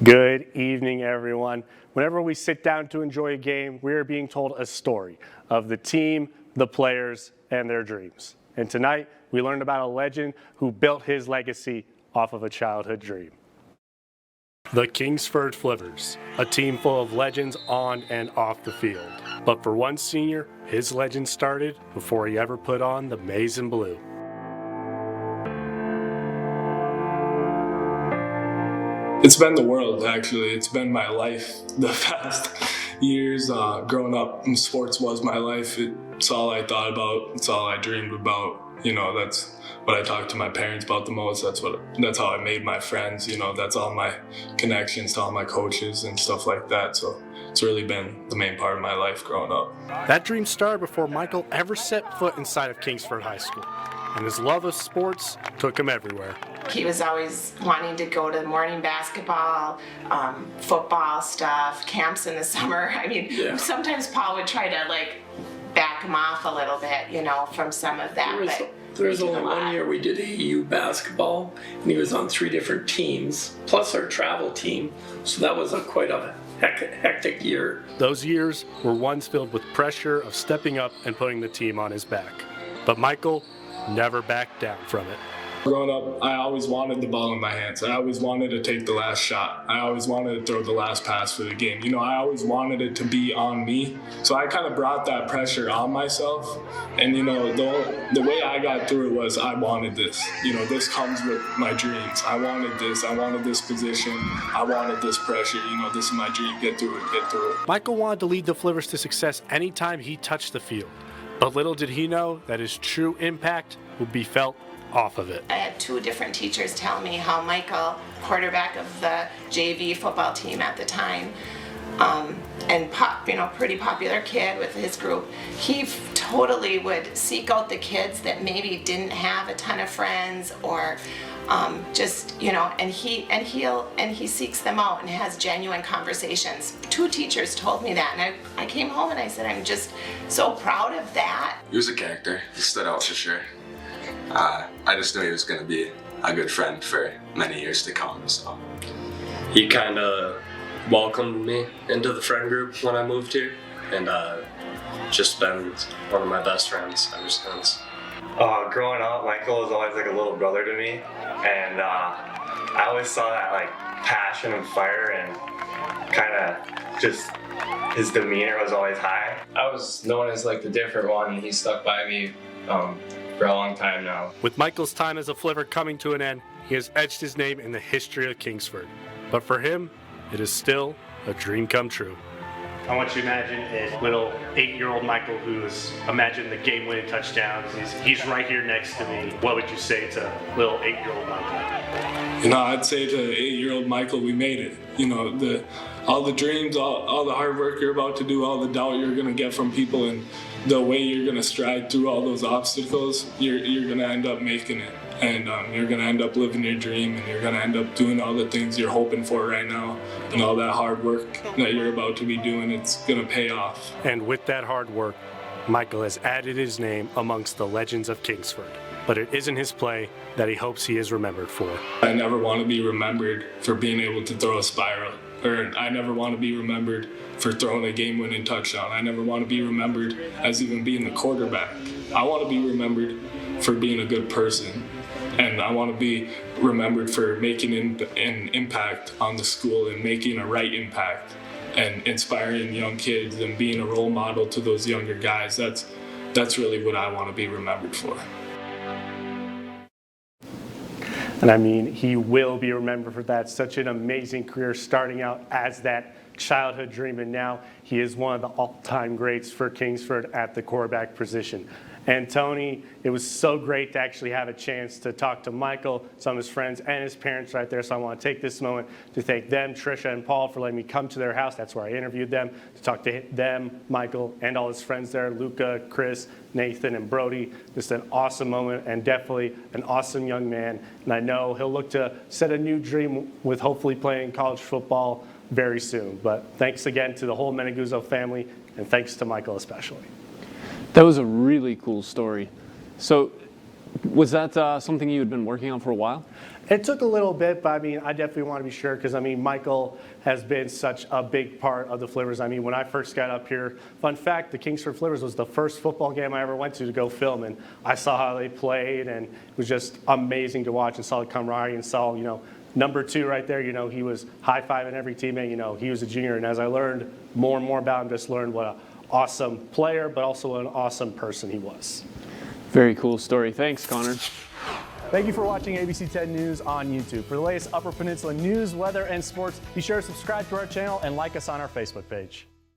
Good evening, everyone. Whenever we sit down to enjoy a game, we are being told a story of the team, the players, and their dreams. And tonight, we learned about a legend who built his legacy off of a childhood dream. The Kingsford Flivers, a team full of legends on and off the field. But for one senior, his legend started before he ever put on the maize and blue. It's been the world, actually. It's been my life. The past years growing up, sports was my life. It's all I thought about. It's all I dreamed about. You know, that's what I talked to my parents about the most. That's how I made my friends. You know, that's all my connections to all my coaches and stuff like that. So it's really been the main part of my life growing up. That dream started before Michael ever set foot inside of Kingsford High School, and his love of sports took him everywhere. He was always wanting to go to morning basketball, football stuff, camps in the summer. I mean, Sometimes Paul would try to back him off a little bit, from some of that. There was only one year we did AAU basketball, and he was on 3 different teams, plus our travel team. So that was quite a hectic year. Those years were ones filled with pressure of stepping up and putting the team on his back. But Michael never backed down from it. Growing up, I always wanted the ball in my hands. I always wanted to take the last shot. I always wanted to throw the last pass for the game. I always wanted it to be on me. So I kind of brought that pressure on myself. And, the way I got through it was I wanted this. This comes with my dreams. I wanted this. I wanted this position. I wanted this pressure. This is my dream. Get through it. Get through it. Michael wanted to lead the Flivers to success anytime he touched the field. But little did he know that his true impact would be felt off of it. I had 2 different teachers tell me how Michael, quarterback of the JV football team at the time, and pretty popular kid with his group, he totally would seek out the kids that maybe didn't have a ton of friends or and he seeks them out and has genuine conversations. 2 teachers told me that, and I came home and I said, I'm just so proud of that. He was a character. He stood out for sure. I just knew he was going to be a good friend for many years to come. So he kind of welcomed me into the friend group when I moved here, and just been one of my best friends ever since. Growing up, Michael was always like a little brother to me, and I always saw that passion and fire, and kind of just his demeanor was always high. I was known as the different one, and he stuck by me for a long time now. With Michael's time as a Fliver coming to an end, he has etched his name in the history of Kingsford. But for him, it is still a dream come true. I want you to imagine a little 8-year-old Michael who's imagined the game-winning touchdowns. He's right here next to me. What would you say to little 8-year-old Michael? I'd say to 8-year-old Michael, we made it. All the dreams, all the hard work you're about to do, all the doubt you're going to get from people, and the way you're going to stride through all those obstacles, you're going to end up making it. And you're going to end up living your dream, and you're going to end up doing all the things you're hoping for right now. And all that hard work that you're about to be doing, it's going to pay off. And with that hard work, Michael has added his name amongst the legends of Kingsford. But it isn't his play that he hopes he is remembered for. I never want to be remembered for being able to throw a spiral. Or I never want to be remembered for throwing a game-winning touchdown. I never want to be remembered as even being the quarterback. I want to be remembered for being a good person. And I want to be remembered for making an impact on the school and making a right impact and inspiring young kids and being a role model to those younger guys. That's really what I want to be remembered for. And he will be remembered for that. Such an amazing career starting out as that childhood dream, and now he is one of the all-time greats for Kingsford at the quarterback position. And Tony, it was so great to actually have a chance to talk to Michael, some of his friends, and his parents right there. So I want to take this moment to thank them, Trisha and Paul, for letting me come to their house. That's where I interviewed them, to talk to them, Michael, and all his friends there, Luca, Chris, Nathan, and Brody. Just an awesome moment, and definitely an awesome young man. And I know he'll look to set a new dream with hopefully playing college football very soon. But thanks again to the whole Meneguzzo family, and thanks to Michael especially. That was a really cool story. So Was that something you had been working on for a while? It took a little bit, but I mean, I definitely want to be sure because I mean, Michael has been such a big part of the Flippers. I mean, when I first got up here, fun fact, the Kingsford Flippers was the first football game I ever went to go film, and I saw how they played, and it was just amazing to watch and saw the camaraderie and saw, you know, number 2 right there, you know, he was high-fiving every teammate, you know, he was a junior, and as I learned more and more about him, just learned what an awesome player, but also an awesome person he was. Very cool story. Thanks, Connor. Thank you for watching ABC 10 News on YouTube. For the latest Upper Peninsula news, weather, and sports, be sure to subscribe to our channel and like us on our Facebook page.